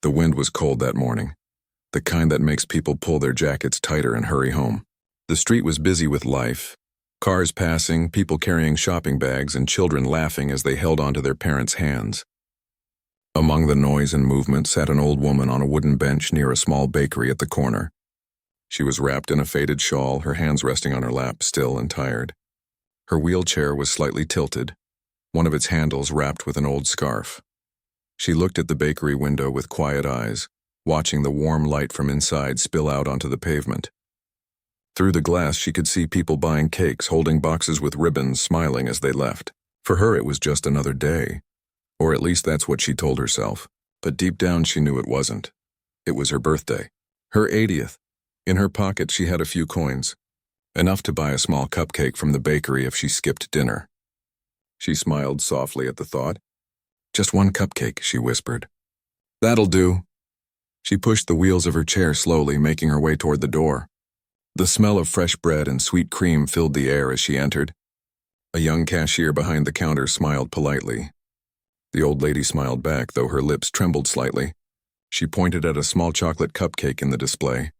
The wind was cold that morning, the kind that makes people pull their jackets tighter and hurry home. The street was busy with life. Cars passing, people carrying shopping bags, and children laughing as they held onto their parents' hands. Among the noise and movement sat an old woman on a wooden bench near a small bakery at the corner. She was wrapped in a faded shawl, her hands resting on her lap, still and tired. Her wheelchair was slightly tilted, one of its handles wrapped with an old scarf. She looked at the bakery window with quiet eyes, watching the warm light from inside spill out onto the pavement. Through the glass, she could see people buying cakes, holding boxes with ribbons, smiling as they left. For her, it was just another day. Or at least that's what she told herself. But deep down, she knew it wasn't. It was her birthday. Her 80th. In her pocket, she had a few coins. Enough to buy a small cupcake from the bakery if she skipped dinner. She smiled softly at the thought. "Just one cupcake," she whispered. "That'll do." She pushed the wheels of her chair slowly, making her way toward the door. The smell of fresh bread and sweet cream filled the air as she entered. A young cashier behind the counter smiled politely. The old lady smiled back, though her lips trembled slightly. She pointed at a small chocolate cupcake in the display.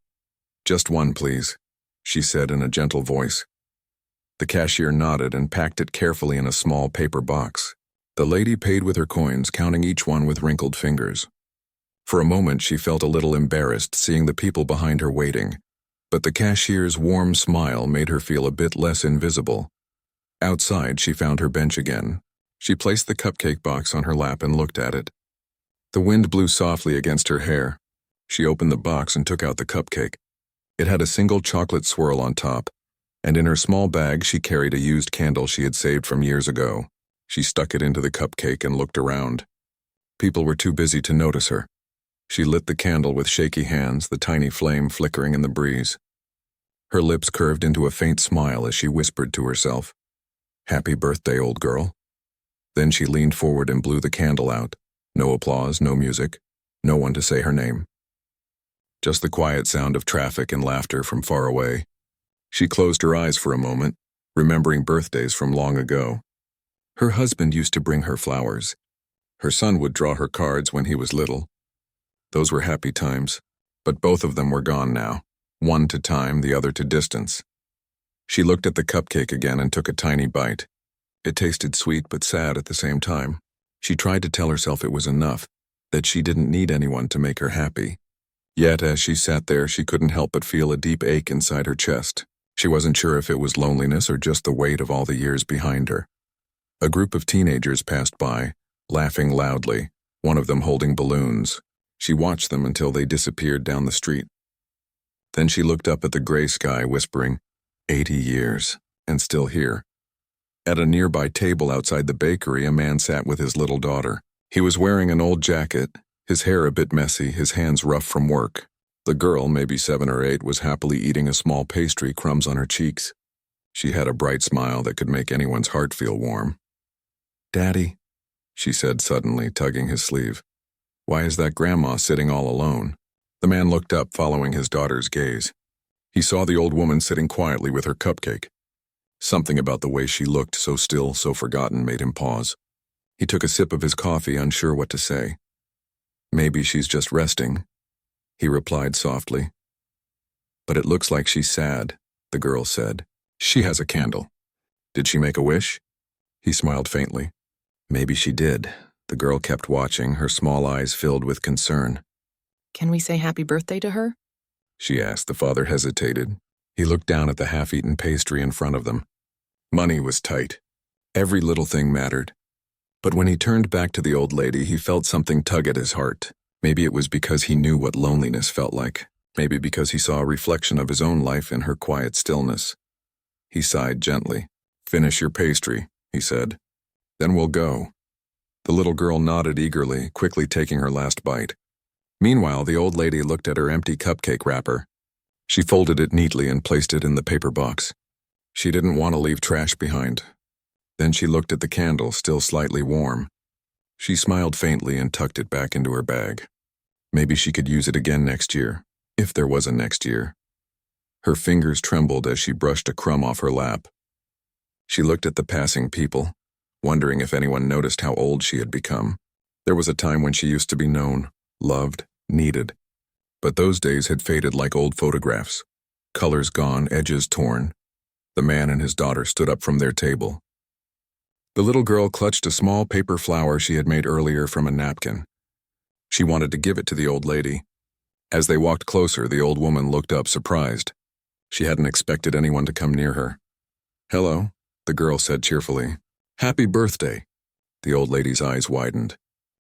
"Just one, please," she said in a gentle voice. The cashier nodded and packed it carefully in a small paper box. The lady paid with her coins, counting each one with wrinkled fingers. For a moment, she felt a little embarrassed seeing the people behind her waiting, but the cashier's warm smile made her feel a bit less invisible. Outside, she found her bench again. She placed the cupcake box on her lap and looked at it. The wind blew softly against her hair. She opened the box and took out the cupcake. It had a single chocolate swirl on top, and in her small bag she carried a used candle she had saved from years ago. She stuck it into the cupcake and looked around. People were too busy to notice her. She lit the candle with shaky hands, the tiny flame flickering in the breeze. Her lips curved into a faint smile as she whispered to herself, "Happy birthday, old girl." Then she leaned forward and blew the candle out. No applause, no music, no one to say her name. Just the quiet sound of traffic and laughter from far away. She closed her eyes for a moment, remembering birthdays from long ago. Her husband used to bring her flowers. Her son would draw her cards when he was little. Those were happy times, but both of them were gone now, one to time, the other to distance. She looked at the cupcake again and took a tiny bite. It tasted sweet but sad at the same time. She tried to tell herself it was enough, that she didn't need anyone to make her happy. Yet, as she sat there, she couldn't help but feel a deep ache inside her chest. She wasn't sure if it was loneliness or just the weight of all the years behind her. A group of teenagers passed by, laughing loudly, one of them holding balloons. She watched them until they disappeared down the street. Then she looked up at the gray sky, whispering, 80 years, and still here. At a nearby table outside the bakery, a man sat with his little daughter. He was wearing an old jacket, his hair a bit messy, his hands rough from work. The girl, maybe 7 or 8, was happily eating a small pastry, crumbs on her cheeks. She had a bright smile that could make anyone's heart feel warm. "Daddy," she said suddenly, tugging his sleeve. "Why is that grandma sitting all alone?" The man looked up, following his daughter's gaze. He saw the old woman sitting quietly with her cupcake. Something about the way she looked, so still, so forgotten, made him pause. He took a sip of his coffee, unsure what to say. "Maybe she's just resting," he replied softly. "But it looks like she's sad," the girl said. "She has a candle. Did she make a wish?" He smiled faintly. "Maybe she did." The girl kept watching, her small eyes filled with concern. "Can we say happy birthday to her?" she asked. The father hesitated. He looked down at the half-eaten pastry in front of them. Money was tight. Every little thing mattered. But when he turned back to the old lady, he felt something tug at his heart. Maybe it was because he knew what loneliness felt like. Maybe because he saw a reflection of his own life in her quiet stillness. He sighed gently. "Finish your pastry," he said. "Then we'll go." The little girl nodded eagerly, quickly taking her last bite. Meanwhile, the old lady looked at her empty cupcake wrapper. She folded it neatly and placed it in the paper box. She didn't want to leave trash behind. Then she looked at the candle, still slightly warm. She smiled faintly and tucked it back into her bag. Maybe she could use it again next year, if there was a next year. Her fingers trembled as she brushed a crumb off her lap. She looked at the passing people, wondering if anyone noticed how old she had become. There was a time when she used to be known, loved, needed. But those days had faded like old photographs. Colors gone, edges torn. The man and his daughter stood up from their table. The little girl clutched a small paper flower she had made earlier from a napkin. She wanted to give it to the old lady. As they walked closer, the old woman looked up surprised. She hadn't expected anyone to come near her. "Hello," the girl said cheerfully. "Happy birthday." The old lady's eyes widened.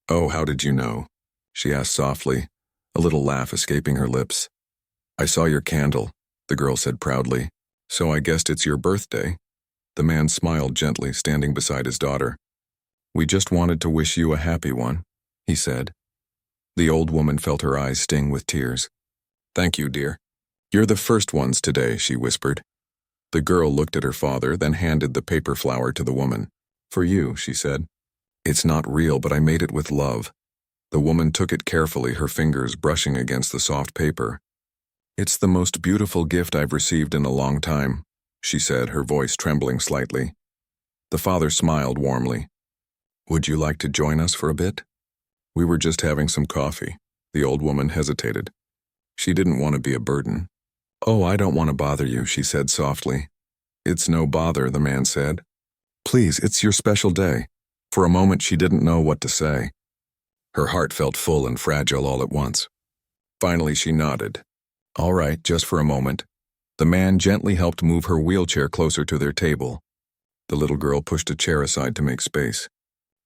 "Oh, how did you know?" she asked softly, a little laugh escaping her lips. "I saw your candle," the girl said proudly. "So I guessed it's your birthday." The man smiled gently, standing beside his daughter. "We just wanted to wish you a happy one," he said. The old woman felt her eyes sting with tears. "Thank you, dear. You're the first ones today," she whispered. The girl looked at her father, then handed the paper flower to the woman. "For you," she said. "It's not real, but I made it with love." The woman took it carefully, her fingers brushing against the soft paper. "It's the most beautiful gift I've received in a long time," she said, her voice trembling slightly. The father smiled warmly. "Would you like to join us for a bit?" "We were just having some coffee." The old woman hesitated. She didn't want to be a burden. "Oh, I don't want to bother you," she said softly. "It's no bother," the man said. "Please, it's your special day." For a moment she didn't know what to say. Her heart felt full and fragile all at once. Finally she nodded. "All right, just for a moment." The man gently helped move her wheelchair closer to their table. The little girl pushed a chair aside to make space.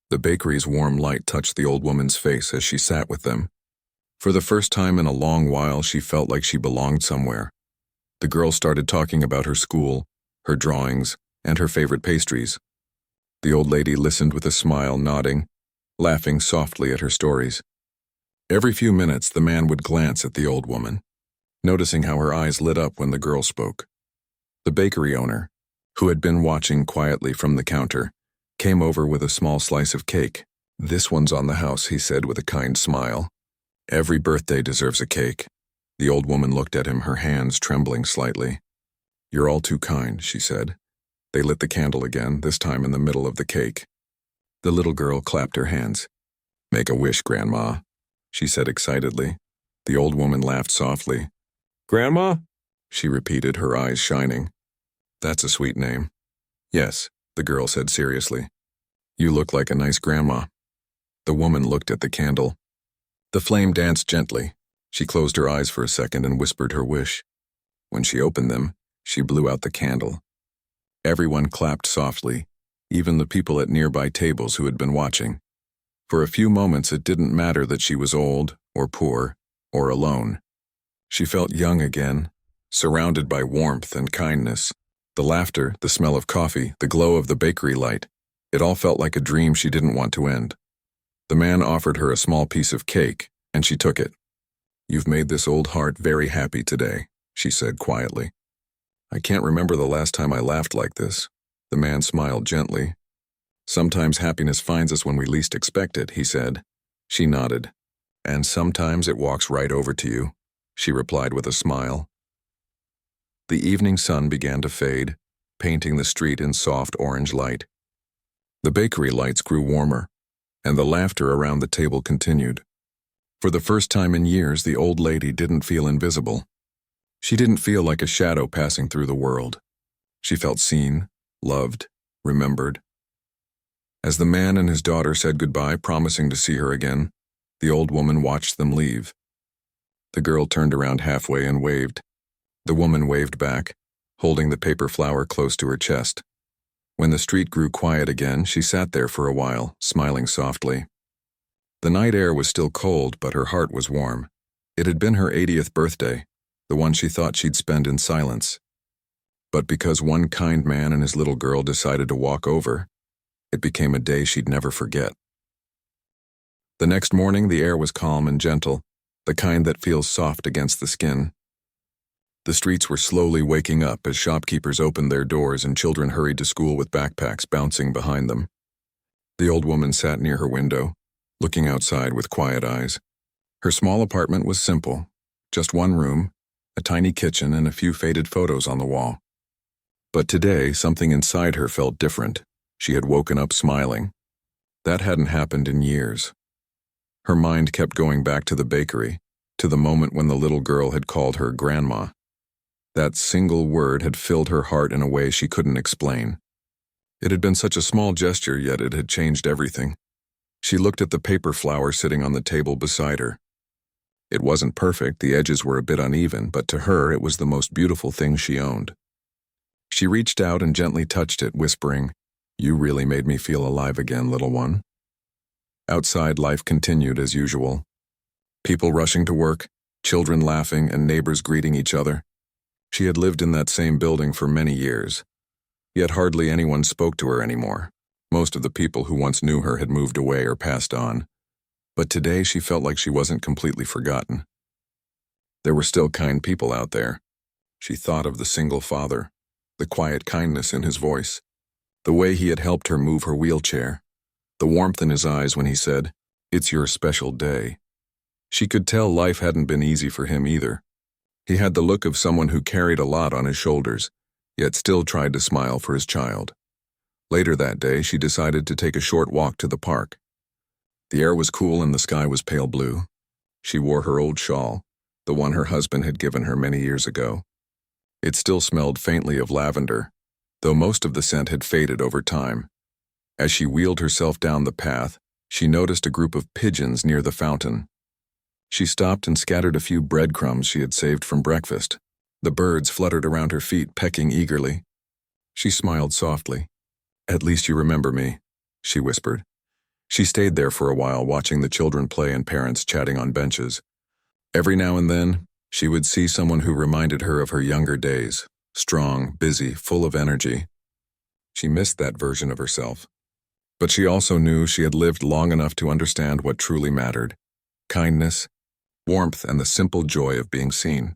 The bakery's warm light touched the old woman's face as she sat with them. For the first time in a long while, she felt like she belonged somewhere. The girl started talking about her school, her drawings, and her favorite pastries. The old lady listened with a smile, nodding, laughing softly at her stories. Every few minutes, the man would glance at the old woman, noticing how her eyes lit up when the girl spoke. The bakery owner, who had been watching quietly from the counter, came over with a small slice of cake. "This one's on the house," he said with a kind smile. "Every birthday deserves a cake." The old woman looked at him, her hands trembling slightly. "You're all too kind," she said. They lit the candle again, this time in the middle of the cake. The little girl clapped her hands. "Make a wish, Grandma," she said excitedly. The old woman laughed softly. "Grandma?" she repeated, her eyes shining. "That's a sweet name." "Yes," the girl said seriously. "You look like a nice grandma." The woman looked at the candle. The flame danced gently. She closed her eyes for a second and whispered her wish. When she opened them, she blew out the candle. Everyone clapped softly, even the people at nearby tables who had been watching. For a few moments it didn't matter that she was old, or poor, or alone. She felt young again, surrounded by warmth and kindness. The laughter, the smell of coffee, the glow of the bakery light. It all felt like a dream she didn't want to end. The man offered her a small piece of cake, and she took it. "You've made this old heart very happy today," she said quietly. "I can't remember the last time I laughed like this." The man smiled gently. "Sometimes happiness finds us when we least expect it," he said. She nodded. "And sometimes it walks right over to you," she replied with a smile. The evening sun began to fade, painting the street in soft orange light. The bakery lights grew warmer, and the laughter around the table continued. For the first time in years, the old lady didn't feel invisible. She didn't feel like a shadow passing through the world. She felt seen, loved, remembered. As the man and his daughter said goodbye, promising to see her again, the old woman watched them leave. The girl turned around halfway and waved. The woman waved back, holding the paper flower close to her chest. When the street grew quiet again, she sat there for a while, smiling softly. The night air was still cold, but her heart was warm. It had been her 80th birthday, the one she thought she'd spend in silence. But because one kind man and his little girl decided to walk over, it became a day she'd never forget. The next morning, the air was calm and gentle, the kind that feels soft against the skin. The streets were slowly waking up as shopkeepers opened their doors and children hurried to school with backpacks bouncing behind them. The old woman sat near her window, looking outside with quiet eyes. Her small apartment was simple, just one room, a tiny kitchen, and a few faded photos on the wall. But today, something inside her felt different. She had woken up smiling. That hadn't happened in years. Her mind kept going back to the bakery, to the moment when the little girl had called her grandma. That single word had filled her heart in a way she couldn't explain. It had been such a small gesture, yet it had changed everything. She looked at the paper flower sitting on the table beside her. It wasn't perfect, the edges were a bit uneven, but to her it was the most beautiful thing she owned. She reached out and gently touched it, whispering, "You really made me feel alive again, little one." Outside, life continued as usual. People rushing to work, children laughing, and neighbors greeting each other. She had lived in that same building for many years. Yet hardly anyone spoke to her anymore. Most of the people who once knew her had moved away or passed on. But today she felt like she wasn't completely forgotten. There were still kind people out there. She thought of the single father, the quiet kindness in his voice, the way he had helped her move her wheelchair, the warmth in his eyes when he said, "It's your special day." She could tell life hadn't been easy for him either. He had the look of someone who carried a lot on his shoulders, yet still tried to smile for his child. Later that day, she decided to take a short walk to the park. The air was cool and the sky was pale blue. She wore her old shawl, the one her husband had given her many years ago. It still smelled faintly of lavender, though most of the scent had faded over time. As she wheeled herself down the path, she noticed a group of pigeons near the fountain. She stopped and scattered a few breadcrumbs she had saved from breakfast. The birds fluttered around her feet, pecking eagerly. She smiled softly. "At least you remember me," she whispered. She stayed there for a while, watching the children play and parents chatting on benches. Every now and then, she would see someone who reminded her of her younger days, strong, busy, full of energy. She missed that version of herself. But she also knew she had lived long enough to understand what truly mattered: kindness, warmth, and the simple joy of being seen.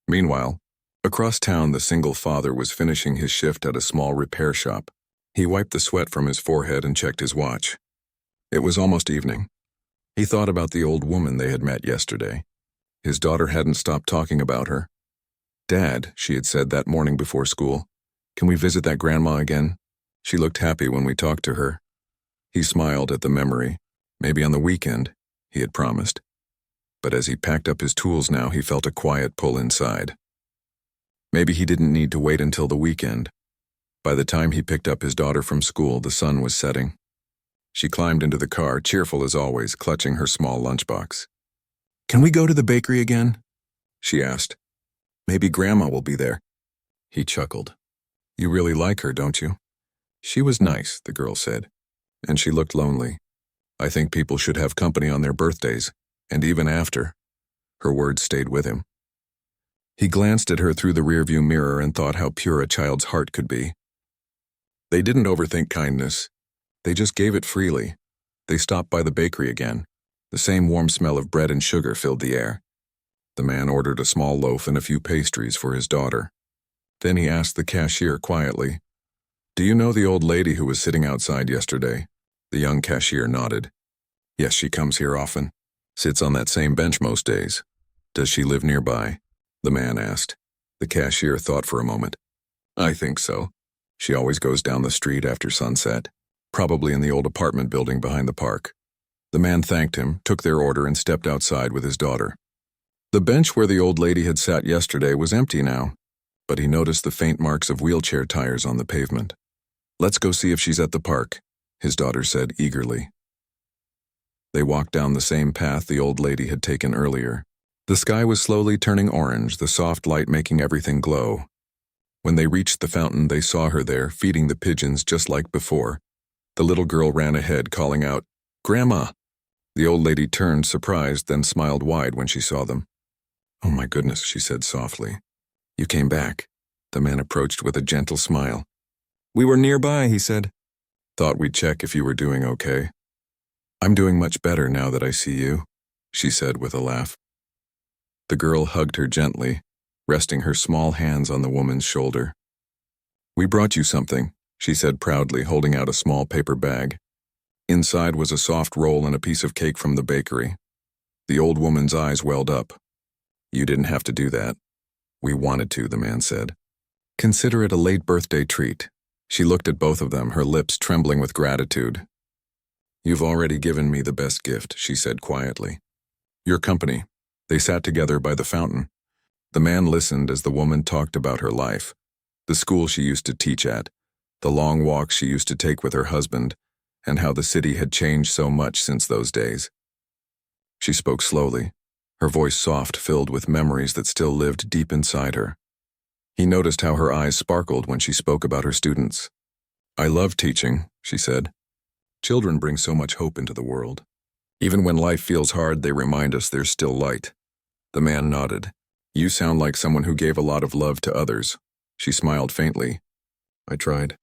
Meanwhile, across town, the single father was finishing his shift at a small repair shop. He wiped the sweat from his forehead and checked his watch. It was almost evening. He thought about the old woman they had met yesterday. His daughter hadn't stopped talking about her. "Dad," she had said that morning before school, "can we visit that grandma again? She looked happy when we talked to her." He smiled at the memory. Maybe on the weekend, he had promised. But as he packed up his tools now, he felt a quiet pull inside. Maybe he didn't need to wait until the weekend. By the time he picked up his daughter from school, the sun was setting. She climbed into the car, cheerful as always, clutching her small lunchbox. "Can we go to the bakery again?" she asked. "Maybe Grandma will be there." He chuckled. "You really like her, don't you?" "She was nice," the girl said, "and she looked lonely. I think people should have company on their birthdays, and even after." Her words stayed with him. He glanced at her through the rearview mirror and thought how pure a child's heart could be. They didn't overthink kindness. They just gave it freely. They stopped by the bakery again. The same warm smell of bread and sugar filled the air. The man ordered a small loaf and a few pastries for his daughter. Then he asked the cashier quietly, "Do you know the old lady who was sitting outside yesterday?" The young cashier nodded. "Yes, she comes here often. Sits on that same bench most days." "Does she live nearby?" the man asked. The cashier thought for a moment. "I think so. She always goes down the street after sunset, probably in the old apartment building behind the park." The man thanked him, took their order, and stepped outside with his daughter. The bench where the old lady had sat yesterday was empty now, but he noticed the faint marks of wheelchair tires on the pavement. "Let's go see if she's at the park," his daughter said eagerly. They walked down the same path the old lady had taken earlier. The sky was slowly turning orange, the soft light making everything glow. When they reached the fountain, they saw her there, feeding the pigeons just like before. The little girl ran ahead, calling out, "Grandma!" The old lady turned, surprised, then smiled wide when she saw them. "Oh my goodness," she said softly. "You came back." The man approached with a gentle smile. "We were nearby," he said. "Thought we'd check if you were doing okay." "I'm doing much better now that I see you," she said with a laugh. The girl hugged her gently, resting her small hands on the woman's shoulder. "We brought you something," she said proudly, holding out a small paper bag. Inside was a soft roll and a piece of cake from the bakery. The old woman's eyes welled up. "You didn't have to do that." "We wanted to," the man said. "Consider it a late birthday treat." She looked at both of them, her lips trembling with gratitude. "You've already given me the best gift," she said quietly. "Your company. They sat together by the fountain. The man listened as the woman talked about her life, the school she used to teach at, the long walks she used to take with her husband, and how the city had changed so much since those days. She spoke slowly, her voice soft, filled with memories that still lived deep inside her. He noticed how her eyes sparkled when she spoke about her students. "I love teaching," she said. "Children bring so much hope into the world. Even when life feels hard, they remind us there's still light." The man nodded. "You sound like someone who gave a lot of love to others." She smiled faintly. "I tried.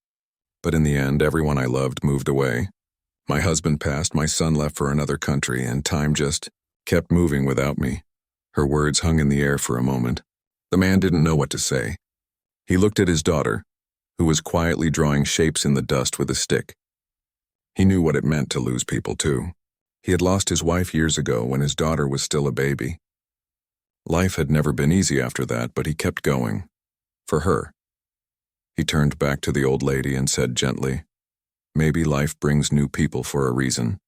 But in the end, everyone I loved moved away. My husband passed, my son left for another country, and time just kept moving without me." Her words hung in the air for a moment. The man didn't know what to say. He looked at his daughter, who was quietly drawing shapes in the dust with a stick. He knew what it meant to lose people, too. He had lost his wife years ago when his daughter was still a baby. Life had never been easy after that, but he kept going. For her. He turned back to the old lady and said gently, "Maybe life brings new people for a reason."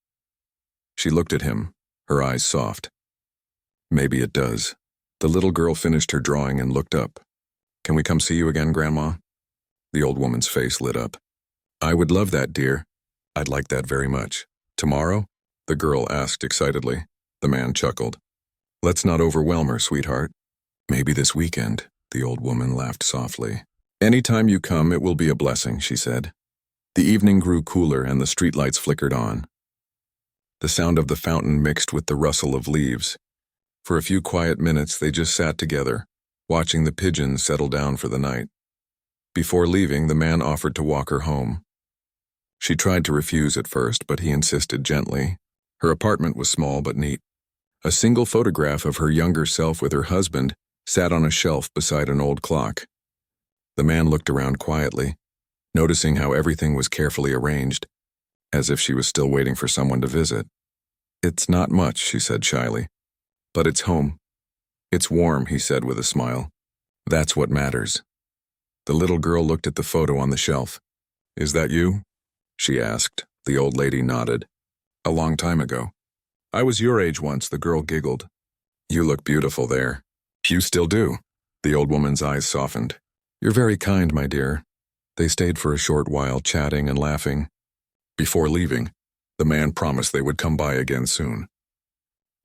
She looked at him, her eyes soft. "Maybe it does." The little girl finished her drawing and looked up. "Can we come see you again, Grandma?" The old woman's face lit up. "I would love that, dear. I'd like that very much." "Tomorrow?" the girl asked excitedly. The man chuckled. "Let's not overwhelm her, sweetheart." "Maybe this weekend," the old woman laughed softly. "Anytime you come, it will be a blessing," she said. The evening grew cooler and the streetlights flickered on. The sound of the fountain mixed with the rustle of leaves. For a few quiet minutes, they just sat together, watching the pigeons settle down for the night. Before leaving, the man offered to walk her home. She tried to refuse at first, but he insisted gently. Her apartment was small but neat. A single photograph of her younger self with her husband sat on a shelf beside an old clock. The man looked around quietly, noticing how everything was carefully arranged, as if she was still waiting for someone to visit. "It's not much," she said shyly, "but it's home. It's warm," he said with a smile. "That's what matters." The little girl looked at the photo on the shelf. "Is that you?" she asked. The old lady nodded. "A long time ago. I was your age once," the girl giggled. "You look beautiful there." "You still do." The old woman's eyes softened. "You're very kind, my dear." They stayed for a short while, chatting and laughing. Before leaving, the man promised they would come by again soon.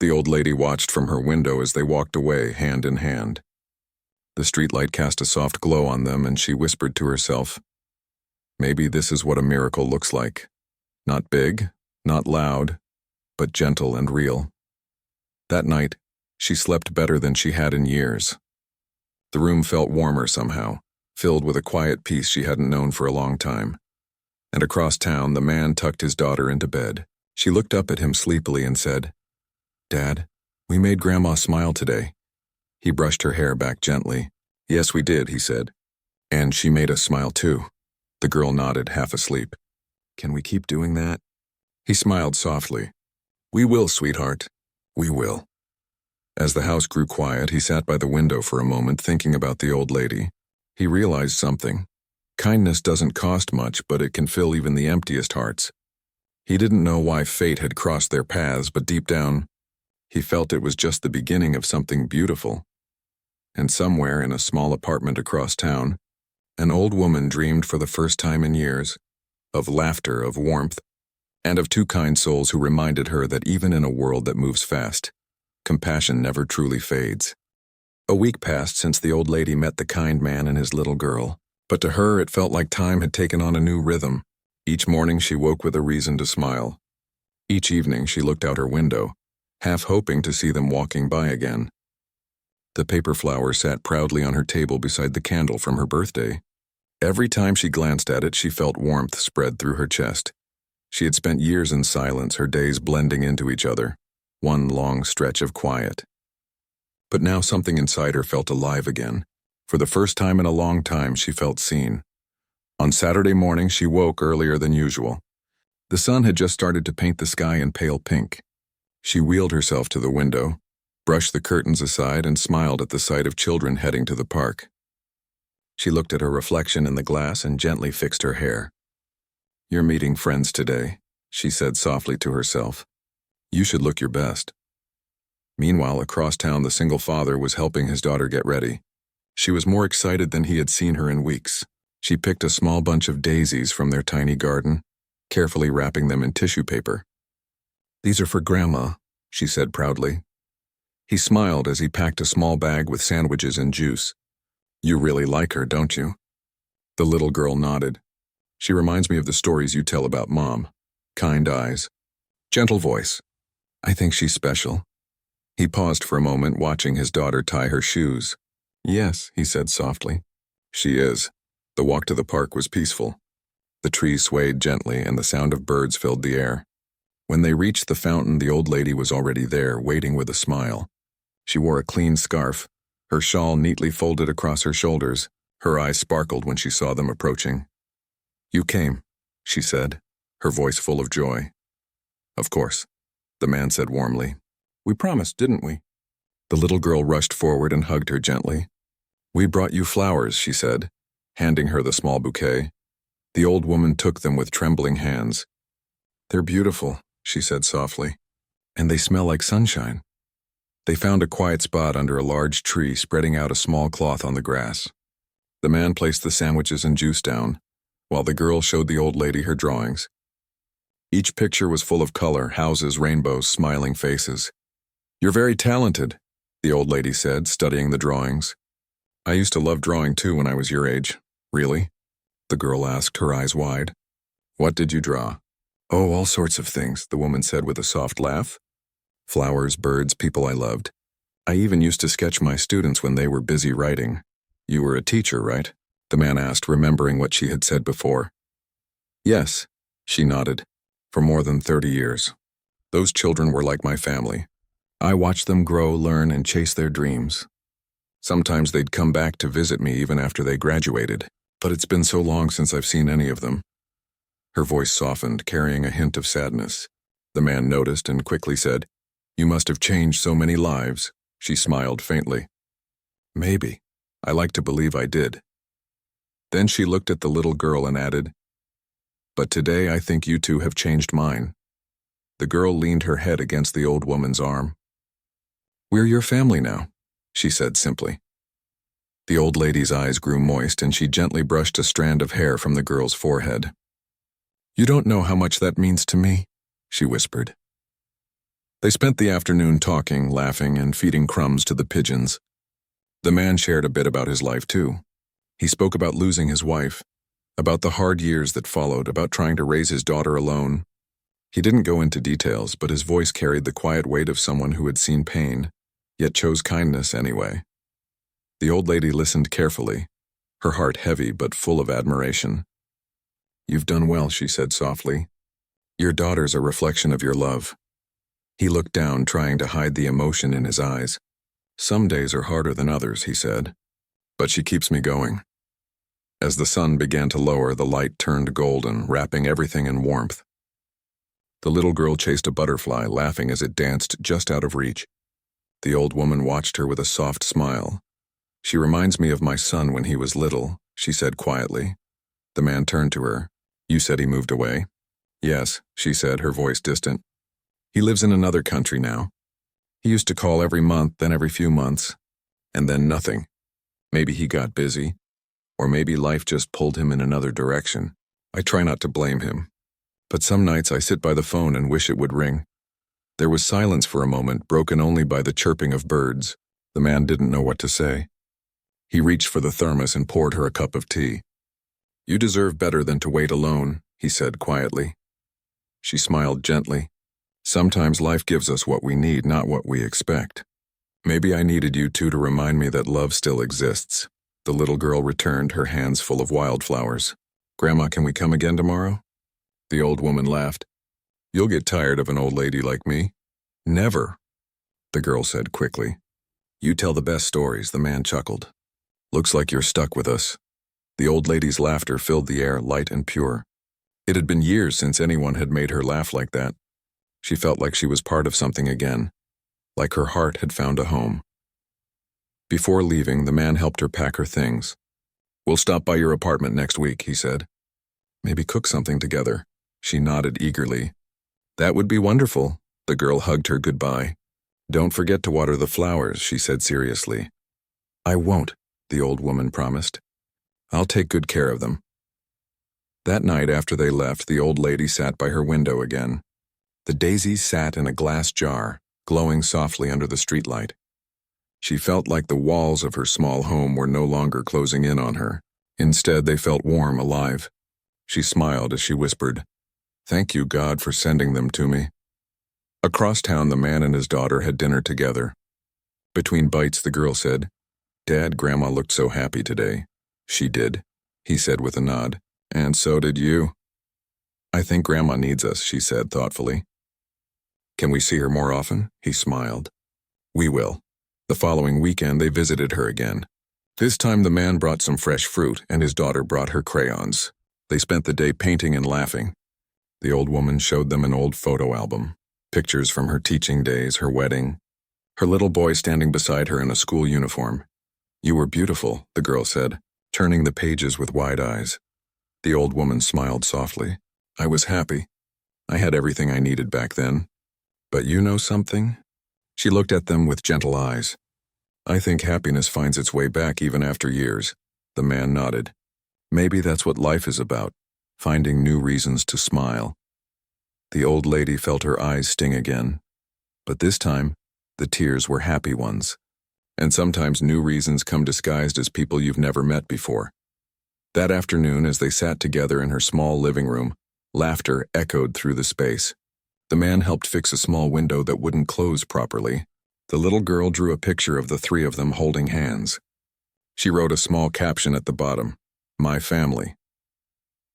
The old lady watched from her window as they walked away, hand in hand. The streetlight cast a soft glow on them, and she whispered to herself, "Maybe this is what a miracle looks like. Not big, not loud, but gentle and real." That night, she slept better than she had in years. The room felt warmer somehow, filled with a quiet peace she hadn't known for a long time. And across town, the man tucked his daughter into bed. She looked up at him sleepily and said, "Dad, we made Grandma smile today." He brushed her hair back gently. "Yes, we did," he said. "And she made us smile too." The girl nodded, half asleep. "Can we keep doing that?" He smiled softly. "We will, sweetheart. We will." As the house grew quiet, he sat by the window for a moment, thinking about the old lady. He realized something. Kindness doesn't cost much, but it can fill even the emptiest hearts. He didn't know why fate had crossed their paths, but deep down, he felt it was just the beginning of something beautiful. And somewhere in a small apartment across town, an old woman dreamed for the first time in years of laughter, of warmth, and of two kind souls who reminded her that even in a world that moves fast, compassion never truly fades. A week passed since the old lady met the kind man and his little girl, but to her it felt like time had taken on a new rhythm. Each morning she woke with a reason to smile. Each evening she looked out her window, half hoping to see them walking by again. The paper flower sat proudly on her table beside the candle from her birthday. Every time she glanced at it, she felt warmth spread through her chest. She had spent years in silence, her days blending into each other, one long stretch of quiet. But now something inside her felt alive again. For the first time in a long time, she felt seen. On Saturday morning, she woke earlier than usual. The sun had just started to paint the sky in pale pink. She wheeled herself to the window, brushed the curtains aside, and smiled at the sight of children heading to the park. She looked at her reflection in the glass and gently fixed her hair. "You're meeting friends today," she said softly to herself. "You should look your best." Meanwhile, across town, the single father was helping his daughter get ready. She was more excited than he had seen her in weeks. She picked a small bunch of daisies from their tiny garden, carefully wrapping them in tissue paper. "These are for Grandma," she said proudly. He smiled as he packed a small bag with sandwiches and juice. "You really like her, don't you?" The little girl nodded. "She reminds me of the stories you tell about Mom. Kind eyes, gentle voice. I think she's special." He paused for a moment, watching his daughter tie her shoes. "Yes," he said softly. "She is." The walk to the park was peaceful. The trees swayed gently and the sound of birds filled the air. When they reached the fountain, the old lady was already there, waiting with a smile. She wore a clean scarf, her shawl neatly folded across her shoulders. Her eyes sparkled when she saw them approaching. "You came," she said, her voice full of joy. "Of course," the man said warmly. "We promised, didn't we?" The little girl rushed forward and hugged her gently. "We brought you flowers," she said, handing her the small bouquet. The old woman took them with trembling hands. "They're beautiful," she said softly, "and they smell like sunshine." They found a quiet spot under a large tree, spreading out a small cloth on the grass. The man placed the sandwiches and juice down, while the girl showed the old lady her drawings. Each picture was full of color, houses, rainbows, smiling faces. "You're very talented," the old lady said, studying the drawings. "I used to love drawing too when I was your age." "Really?" the girl asked, her eyes wide. "What did you draw?" "Oh, all sorts of things," the woman said with a soft laugh. "Flowers, birds, people I loved. I even used to sketch my students when they were busy writing." "You were a teacher, right?" the man asked, remembering what she had said before. "Yes," she nodded, "for more than 30 years. Those children were like my family. I watched them grow, learn, and chase their dreams. Sometimes they'd come back to visit me even after they graduated, but it's been so long since I've seen any of them." Her voice softened, carrying a hint of sadness. The man noticed and quickly said, "You must have changed so many lives." She smiled faintly. "Maybe. I like to believe I did." Then she looked at the little girl and added, "But today I think you two have changed mine." The girl leaned her head against the old woman's arm. "We're your family now," she said simply. The old lady's eyes grew moist and she gently brushed a strand of hair from the girl's forehead. "You don't know how much that means to me," she whispered. They spent the afternoon talking, laughing, and feeding crumbs to the pigeons. The man shared a bit about his life too. He spoke about losing his wife, about the hard years that followed, about trying to raise his daughter alone. He didn't go into details, but his voice carried the quiet weight of someone who had seen pain, yet chose kindness anyway. The old lady listened carefully, her heart heavy but full of admiration. "You've done well," she said softly. "Your daughter's a reflection of your love." He looked down, trying to hide the emotion in his eyes. "Some days are harder than others," he said, "but she keeps me going." As the sun began to lower, the light turned golden, wrapping everything in warmth. The little girl chased a butterfly, laughing as it danced just out of reach. The old woman watched her with a soft smile. "She reminds me of my son when he was little," she said quietly. The man turned to her. "You said he moved away?" "Yes," she said, her voice distant. "He lives in another country now. He used to call every month, then every few months, and then nothing. Maybe he got busy, or maybe life just pulled him in another direction. I try not to blame him. But some nights I sit by the phone and wish it would ring." There was silence for a moment, broken only by the chirping of birds. The man didn't know what to say. He reached for the thermos and poured her a cup of tea. "You deserve better than to wait alone," he said quietly. She smiled gently. "Sometimes life gives us what we need, not what we expect. Maybe I needed you two to remind me that love still exists." The little girl returned, her hands full of wildflowers. "Grandma, can we come again tomorrow?" The old woman laughed. "You'll get tired of an old lady like me." "Never," the girl said quickly. "You tell the best stories," the man chuckled. "Looks like you're stuck with us." The old lady's laughter filled the air, light and pure. It had been years since anyone had made her laugh like that. She felt like she was part of something again, like her heart had found a home. Before leaving, the man helped her pack her things. "We'll stop by your apartment next week," he said. "Maybe cook something together." She nodded eagerly. "That would be wonderful." The girl hugged her goodbye. Don't forget to water the flowers, she said seriously. I won't, the old woman promised. I'll take good care of them. That night after they left, the old lady sat by her window again. The daisies sat in a glass jar, glowing softly under the streetlight. She felt like the walls of her small home were no longer closing in on her. Instead, they felt warm, alive. She smiled as she whispered, "Thank you, God, for sending them to me." Across town, the man and his daughter had dinner together. Between bites, the girl said, "Dad, Grandma looked so happy today." "She did," he said with a nod. "And so did you." "I think Grandma needs us," she said thoughtfully. "Can we see her more often?" He smiled. "We will." The following weekend, they visited her again. This time, the man brought some fresh fruit, and his daughter brought her crayons. They spent the day painting and laughing. The old woman showed them an old photo album, pictures from her teaching days, her wedding, her little boy standing beside her in a school uniform. "You were beautiful," the girl said, turning the pages with wide eyes. The old woman smiled softly. "I was happy. I had everything I needed back then. But you know something?" She looked at them with gentle eyes. "I think happiness finds its way back even after years." The man nodded. "Maybe that's what life is about, finding new reasons to smile." The old lady felt her eyes sting again. But this time, the tears were happy ones. And sometimes new reasons come disguised as people you've never met before. That afternoon, as they sat together in her small living room, laughter echoed through the space. The man helped fix a small window that wouldn't close properly. The little girl drew a picture of the three of them holding hands. She wrote a small caption at the bottom, "My family."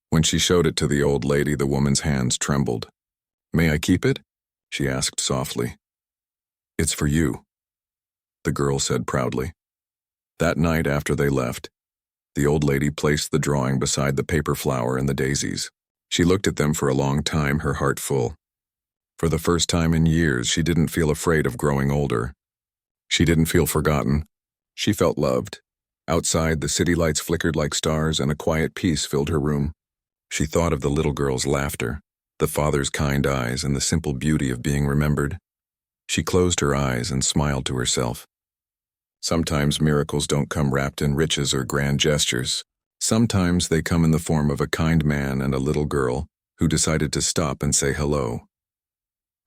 When she showed it to the old lady, the woman's hands trembled. "May I keep it?" she asked softly. "It's for you," the girl said proudly. That night after they left, the old lady placed the drawing beside the paper flower and the daisies. She looked at them for a long time, her heart full. For the first time in years, she didn't feel afraid of growing older. She didn't feel forgotten. She felt loved. Outside, the city lights flickered like stars and a quiet peace filled her room. She thought of the little girl's laughter, the father's kind eyes, and the simple beauty of being remembered. She closed her eyes and smiled to herself. Sometimes miracles don't come wrapped in riches or grand gestures. Sometimes they come in the form of a kind man and a little girl who decided to stop and say hello.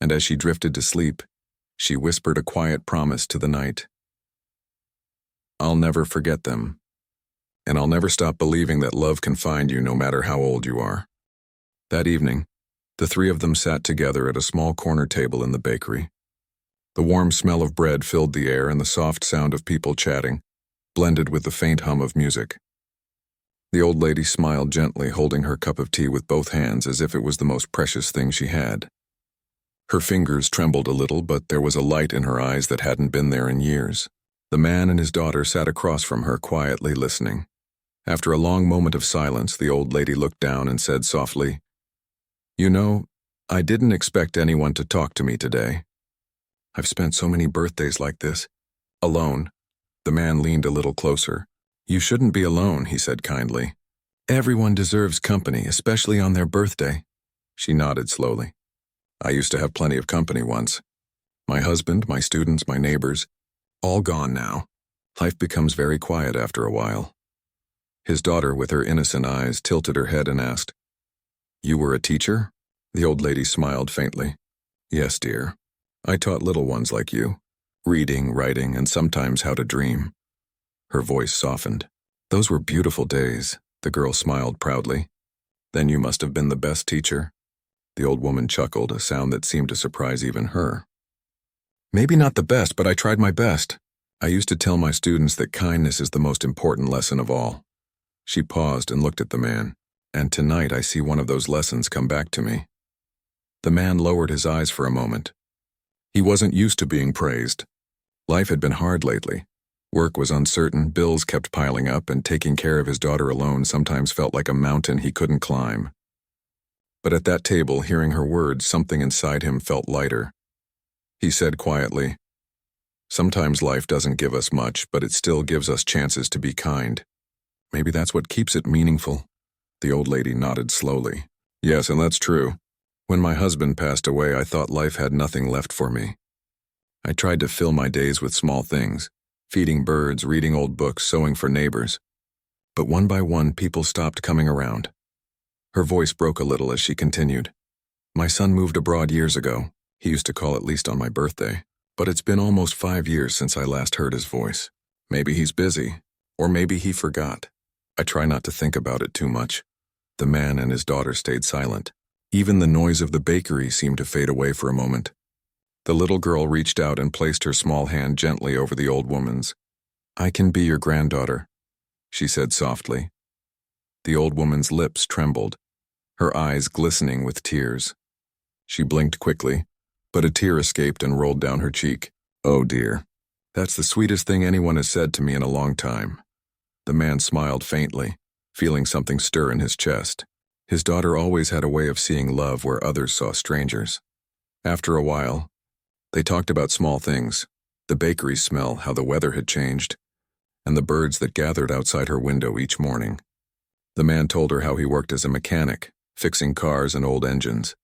And as she drifted to sleep, she whispered a quiet promise to the night. "I'll never forget them. And I'll never stop believing that love can find you no matter how old you are." That evening, the three of them sat together at a small corner table in the bakery. The warm smell of bread filled the air, and the soft sound of people chatting blended with the faint hum of music. The old lady smiled gently, holding her cup of tea with both hands as if it was the most precious thing she had. Her fingers trembled a little, but there was a light in her eyes that hadn't been there in years. The man and his daughter sat across from her, quietly listening. After a long moment of silence, the old lady looked down and said softly, "You know, I didn't expect anyone to talk to me today. I've spent so many birthdays like this, alone." The man leaned a little closer. "You shouldn't be alone," he said kindly. "Everyone deserves company, especially on their birthday." She nodded slowly. "I used to have plenty of company once. My husband, my students, my neighbors, all gone now. Life becomes very quiet after a while." His daughter, with her innocent eyes, tilted her head and asked, "You were a teacher?" The old lady smiled faintly. "Yes, dear. I taught little ones like you, reading, writing, and sometimes how to dream." Her voice softened. "Those were beautiful days," the girl smiled proudly. "Then you must have been the best teacher." The old woman chuckled, a sound that seemed to surprise even her. "Maybe not the best, but I tried my best. I used to tell my students that kindness is the most important lesson of all." She paused and looked at the man, "And tonight I see one of those lessons come back to me." The man lowered his eyes for a moment. He wasn't used to being praised. Life had been hard lately. Work was uncertain, bills kept piling up, and taking care of his daughter alone sometimes felt like a mountain he couldn't climb. But at that table, hearing her words, something inside him felt lighter. He said quietly, "Sometimes life doesn't give us much, but it still gives us chances to be kind. Maybe that's what keeps it meaningful." The old lady nodded slowly. "Yes, and that's true. When my husband passed away, I thought life had nothing left for me. I tried to fill my days with small things, feeding birds, reading old books, sewing for neighbors. But one by one, people stopped coming around. Her voice broke a little as she continued. My son moved abroad years ago. He used to call at least on my birthday. But it's been almost 5 years since I last heard his voice. Maybe he's busy, or maybe he forgot. I try not to think about it too much. The man and his daughter stayed silent. Even the noise of the bakery seemed to fade away for a moment. The little girl reached out and placed her small hand gently over the old woman's. "I can be your granddaughter," she said softly. The old woman's lips trembled, her eyes glistening with tears. She blinked quickly, but a tear escaped and rolled down her cheek. "Oh dear. That's the sweetest thing anyone has said to me in a long time." The man smiled faintly, feeling something stir in his chest. His daughter always had a way of seeing love where others saw strangers. After a while, they talked about small things, the bakery smell, how the weather had changed, and the birds that gathered outside her window each morning. The man told her how he worked as a mechanic, fixing cars and old engines.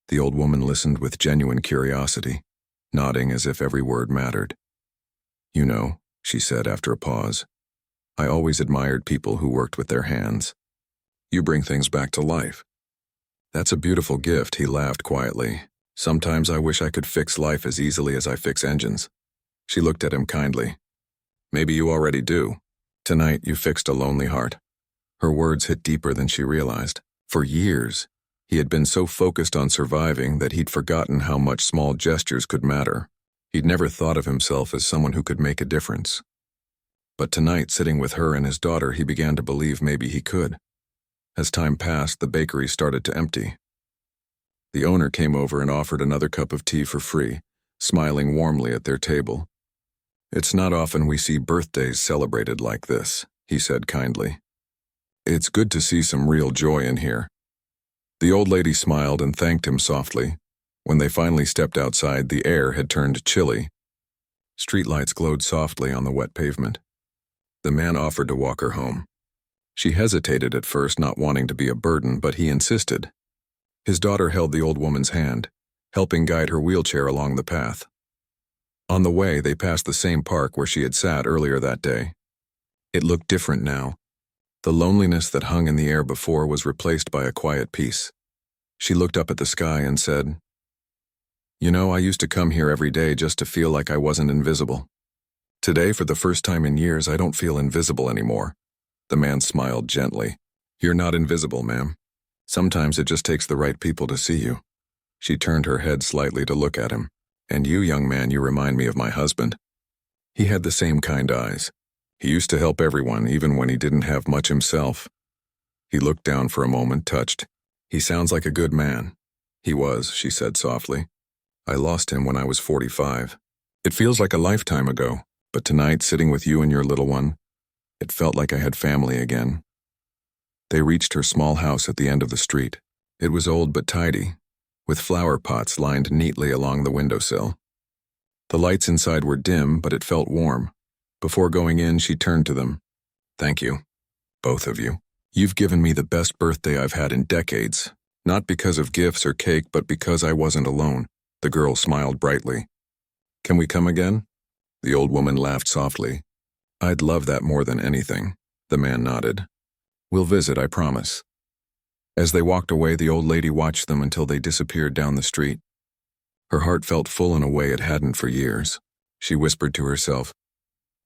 The old woman listened with genuine curiosity, nodding as if every word mattered. "You know," she said after a pause, "I always admired people who worked with their hands. You bring things back to life." "That's a beautiful gift," he laughed quietly. "Sometimes I wish I could fix life as easily as I fix engines." She looked at him kindly. "Maybe you already do. Tonight you fixed a lonely heart." Her words hit deeper than she realized. For years, he had been so focused on surviving that he'd forgotten how much small gestures could matter. He'd never thought of himself as someone who could make a difference. But tonight, sitting with her and his daughter, he began to believe maybe he could. As time passed, the bakery started to empty. The owner came over and offered another cup of tea for free, smiling warmly at their table. "It's not often we see birthdays celebrated like this," he said kindly. "It's good to see some real joy in here." The old lady smiled and thanked him softly. When they finally stepped outside, the air had turned chilly. Streetlights glowed softly on the wet pavement. The man offered to walk her home. She hesitated at first, not wanting to be a burden, but he insisted. His daughter held the old woman's hand, helping guide her wheelchair along the path. On the way, they passed the same park where she had sat earlier that day. It looked different now. The loneliness that hung in the air before was replaced by a quiet peace. She looked up at the sky and said, "You know, I used to come here every day just to feel like I wasn't invisible. Today, for the first time in years, I don't feel invisible anymore." The man smiled gently. "You're not invisible, ma'am. Sometimes it just takes the right people to see you." She turned her head slightly to look at him. "And you, young man, you remind me of my husband." He had the same kind eyes. He used to help everyone, even when he didn't have much himself. He looked down for a moment, touched. "He sounds like a good man." "He was," she said softly. "I lost him when I was 45. It feels like a lifetime ago, but tonight, sitting with you and your little one, it felt like I had family again." They reached her small house at the end of the street. It was old but tidy, with flower pots lined neatly along the windowsill. The lights inside were dim, but it felt warm. Before going in, she turned to them. "Thank you, both of you. You've given me the best birthday I've had in decades, not because of gifts or cake, but because I wasn't alone." The girl smiled brightly. "Can we come again?" The old woman laughed softly. "I'd love that more than anything." The man nodded. "We'll visit, I promise." As they walked away, the old lady watched them until they disappeared down the street. Her heart felt full in a way it hadn't for years. She whispered to herself,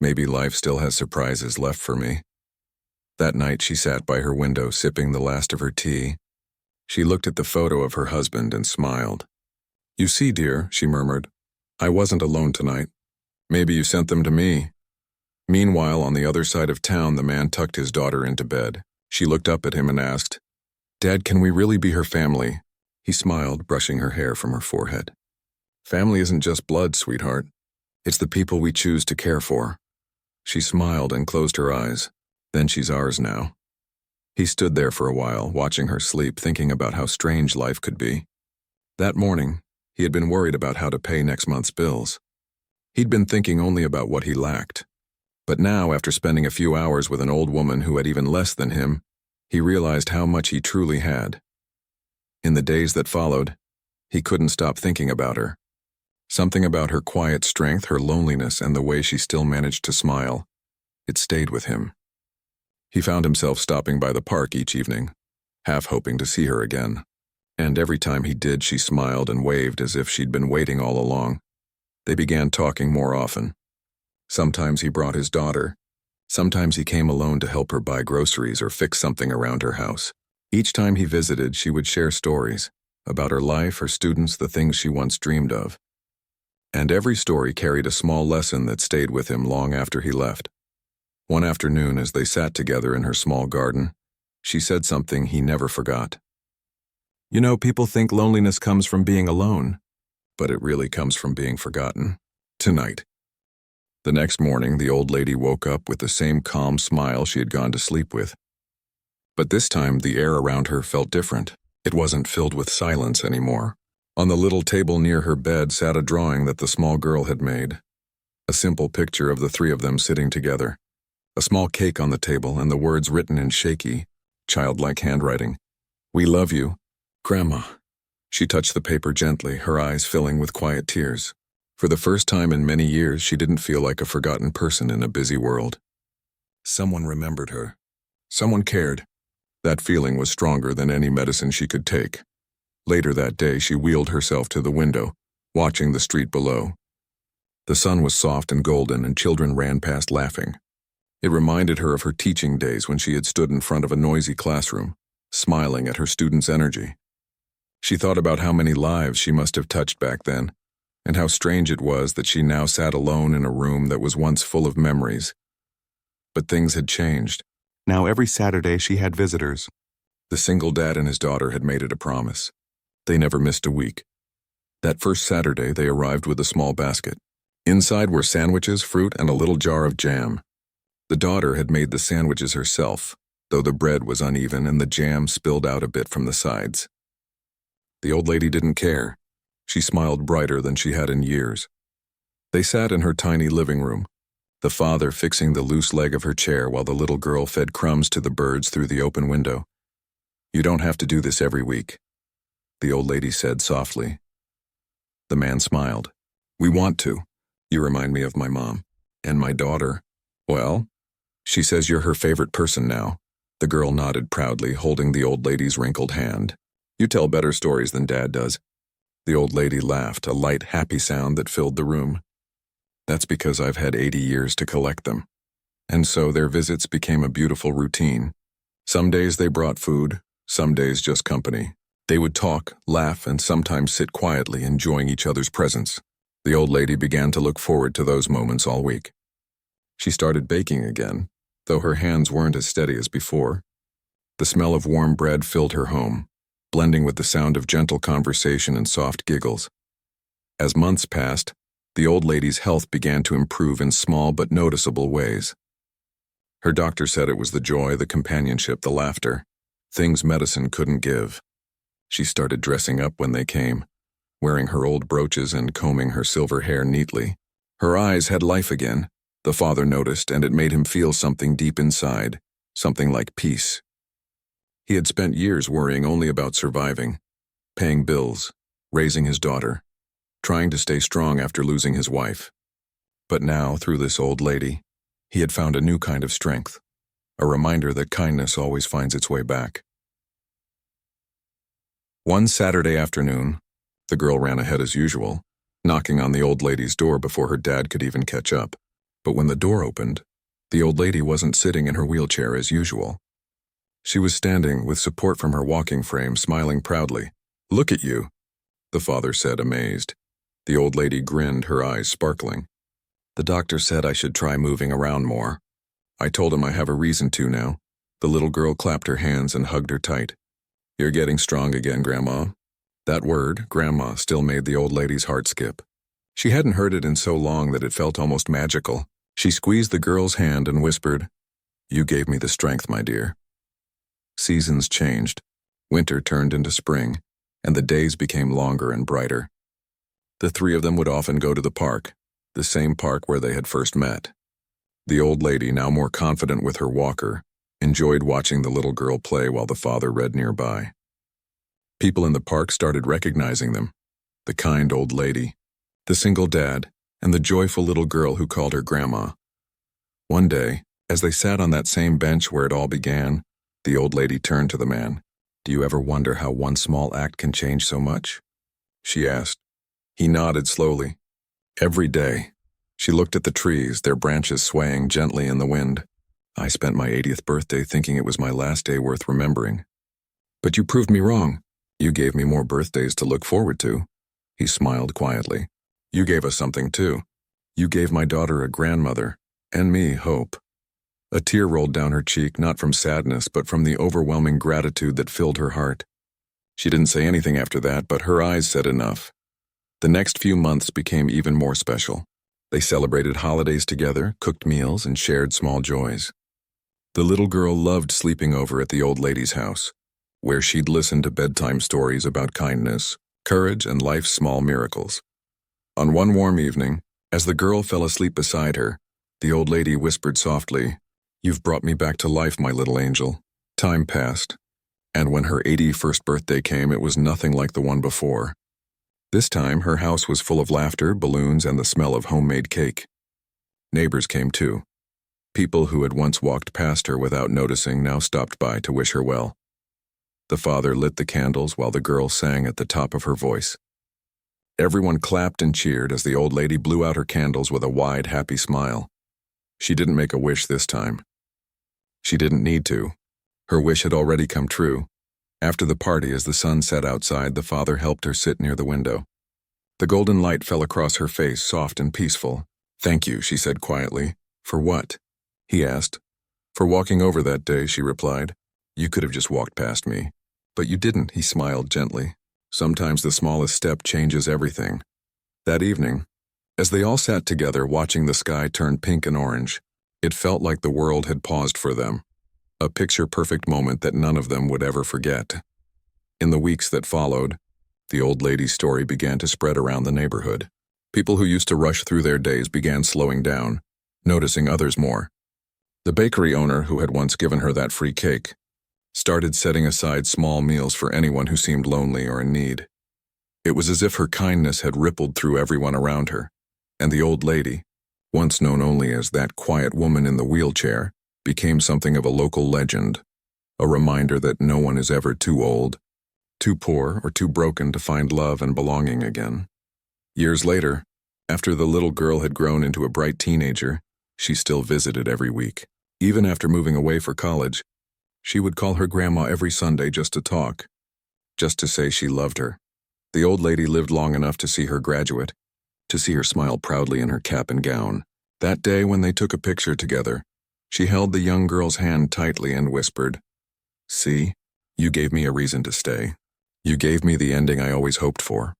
"Maybe life still has surprises left for me." That night she sat by her window, sipping the last of her tea. She looked at the photo of her husband and smiled. "You see, dear," she murmured, "I wasn't alone tonight. Maybe you sent them to me." Meanwhile, on the other side of town, the man tucked his daughter into bed. She looked up at him and asked, "Dad, can we really be her family?" He smiled, brushing her hair from her forehead. "Family isn't just blood, sweetheart. It's the people we choose to care for." She smiled and closed her eyes. "Then she's ours now." He stood there for a while, watching her sleep, thinking about how strange life could be. That morning, he had been worried about how to pay next month's bills. He'd been thinking only about what he lacked. But now, after spending a few hours with an old woman who had even less than him, he realized how much he truly had. In the days that followed, he couldn't stop thinking about her. Something about her quiet strength, her loneliness, and the way she still managed to smile. It stayed with him. He found himself stopping by the park each evening, half hoping to see her again. And every time he did, she smiled and waved as if she'd been waiting all along. They began talking more often. Sometimes he brought his daughter. Sometimes he came alone to help her buy groceries or fix something around her house. Each time he visited, she would share stories about her life, her students, the things she once dreamed of. And every story carried a small lesson that stayed with him long after he left. One afternoon, as they sat together in her small garden, she said something he never forgot. "You know, people think loneliness comes from being alone, but it really comes from being forgotten. Tonight." The next morning, the old lady woke up with the same calm smile she had gone to sleep with. But this time, the air around her felt different. It wasn't filled with silence anymore. On the little table near her bed sat a drawing that the small girl had made. A simple picture of the three of them sitting together. A small cake on the table and the words written in shaky, childlike handwriting. "We love you, Grandma." She touched the paper gently, her eyes filling with quiet tears. For the first time in many years, she didn't feel like a forgotten person in a busy world. Someone remembered her. Someone cared. That feeling was stronger than any medicine she could take. Later that day, she wheeled herself to the window, watching the street below. The sun was soft and golden, and children ran past laughing. It reminded her of her teaching days when she had stood in front of a noisy classroom, smiling at her students' energy. She thought about how many lives she must have touched back then, and how strange it was that she now sat alone in a room that was once full of memories. But things had changed. Now every Saturday she had visitors. The single dad and his daughter had made it a promise. They never missed a week. That first Saturday, they arrived with a small basket. Inside were sandwiches, fruit, and a little jar of jam. The daughter had made the sandwiches herself, though the bread was uneven and the jam spilled out a bit from the sides. The old lady didn't care. She smiled brighter than she had in years. They sat in her tiny living room, the father fixing the loose leg of her chair while the little girl fed crumbs to the birds through the open window. "You don't have to do this every week," the old lady said softly. The man smiled. "We want to. You remind me of my mom. And my daughter. Well, she says you're her favorite person now." The girl nodded proudly, holding the old lady's wrinkled hand. "You tell better stories than Dad does." The old lady laughed, a light, happy sound that filled the room. "That's because I've had 80 years to collect them." And so their visits became a beautiful routine. Some days they brought food, some days just company. They would talk, laugh, and sometimes sit quietly, enjoying each other's presence. The old lady began to look forward to those moments all week. She started baking again, though her hands weren't as steady as before. The smell of warm bread filled her home, blending with the sound of gentle conversation and soft giggles. As months passed, the old lady's health began to improve in small but noticeable ways. Her doctor said it was the joy, the companionship, the laughter, things medicine couldn't give. She started dressing up when they came, wearing her old brooches and combing her silver hair neatly. Her eyes had life again, the father noticed, and it made him feel something deep inside, something like peace. He had spent years worrying only about surviving, paying bills, raising his daughter, trying to stay strong after losing his wife. But now, through this old lady, he had found a new kind of strength, a reminder that kindness always finds its way back. One Saturday afternoon, the girl ran ahead as usual, knocking on the old lady's door before her dad could even catch up. But when the door opened, the old lady wasn't sitting in her wheelchair as usual. She was standing with support from her walking frame, smiling proudly. "Look at you," the father said, amazed. The old lady grinned, her eyes sparkling. "The doctor said I should try moving around more. I told him I have a reason to now." The little girl clapped her hands and hugged her tight. "You're getting strong again, Grandma." That word, Grandma, still made the old lady's heart skip. She hadn't heard it in so long that it felt almost magical. She squeezed the girl's hand and whispered, "You gave me the strength, my dear." Seasons changed. Winter turned into spring, and the days became longer and brighter. The three of them would often go to the park, the same park where they had first met. The old lady, now more confident with her walker, enjoyed watching the little girl play while the father read nearby. People in the park started recognizing them. The kind old lady. the single dad, and the joyful little girl who called her Grandma. One day, as they sat on that same bench where it all began, the old lady turned to the man. "Do you ever wonder how one small act can change so much?" she asked. He nodded slowly. "Every day." She looked at the trees, their branches swaying gently in the wind. "I spent my 80th birthday thinking it was my last day worth remembering. But you proved me wrong. You gave me more birthdays to look forward to." He smiled quietly. "You gave us something too. You gave my daughter a grandmother, and me hope." A tear rolled down her cheek, not from sadness, but from the overwhelming gratitude that filled her heart. She didn't say anything after that, but her eyes said enough. The next few months became even more special. They celebrated holidays together, cooked meals, and shared small joys. The little girl loved sleeping over at the old lady's house, where she'd listen to bedtime stories about kindness, courage, and life's small miracles. On one warm evening, as the girl fell asleep beside her, the old lady whispered softly, "You've brought me back to life, my little angel." Time passed, and when her 81st birthday came, it was nothing like the one before. This time, her house was full of laughter, balloons, and the smell of homemade cake. Neighbors came too. People who had once walked past her without noticing now stopped by to wish her well. The father lit the candles while the girl sang at the top of her voice. Everyone clapped and cheered as the old lady blew out her candles with a wide, happy smile. She didn't make a wish this time. She didn't need to. Her wish had already come true. After the party, as the sun set outside, the father helped her sit near the window. The golden light fell across her face, soft and peaceful. "Thank you," she said quietly. "For what?" he asked. "For walking over that day," she replied. "You could have just walked past me." "But you didn't," he smiled gently. "Sometimes the smallest step changes everything." That evening, as they all sat together watching the sky turn pink and orange, it felt like the world had paused for them. A picture-perfect moment that none of them would ever forget. In the weeks that followed, the old lady's story began to spread around the neighborhood. People who used to rush through their days began slowing down, noticing others more. The bakery owner who had once given her that free cake started setting aside small meals for anyone who seemed lonely or in need. It was as if her kindness had rippled through everyone around her, and the old lady, once known only as that quiet woman in the wheelchair, became something of a local legend, a reminder that no one is ever too old, too poor, or too broken to find love and belonging again. Years later, after the little girl had grown into a bright teenager, she still visited every week. Even after moving away for college, she would call her grandma every Sunday just to talk, just to say she loved her. The old lady lived long enough to see her graduate, to see her smile proudly in her cap and gown. That day when they took a picture together, she held the young girl's hand tightly and whispered, "See, you gave me a reason to stay. You gave me the ending I always hoped for."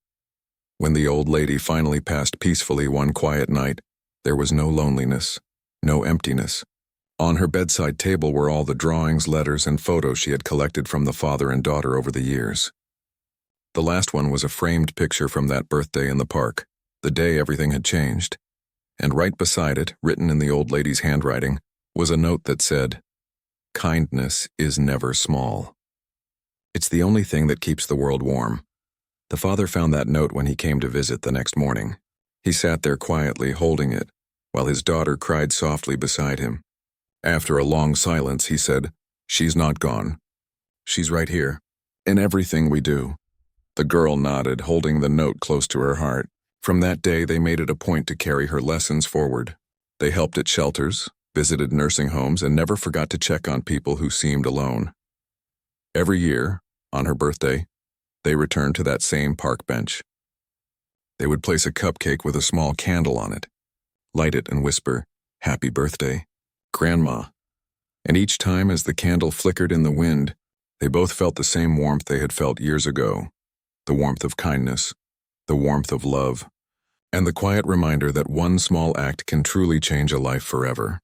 When the old lady finally passed peacefully one quiet night, there was no loneliness, no emptiness. On her bedside table were all the drawings, letters, and photos she had collected from the father and daughter over the years. The last one was a framed picture from that birthday in the park, the day everything had changed. And right beside it, written in the old lady's handwriting, was a note that said, "Kindness is never small. It's the only thing that keeps the world warm." The father found that note when he came to visit the next morning. He sat there quietly holding it, while his daughter cried softly beside him. After a long silence, he said, "She's not gone. She's right here, in everything we do." The girl nodded, holding the note close to her heart. From that day, they made it a point to carry her lessons forward. They helped at shelters, visited nursing homes, and never forgot to check on people who seemed alone. Every year, on her birthday, they returned to that same park bench. They would place a cupcake with a small candle on it, light it and whisper, "Happy birthday, Grandma." And each time as the candle flickered in the wind, they both felt the same warmth they had felt years ago, the warmth of kindness, the warmth of love, and the quiet reminder that one small act can truly change a life forever.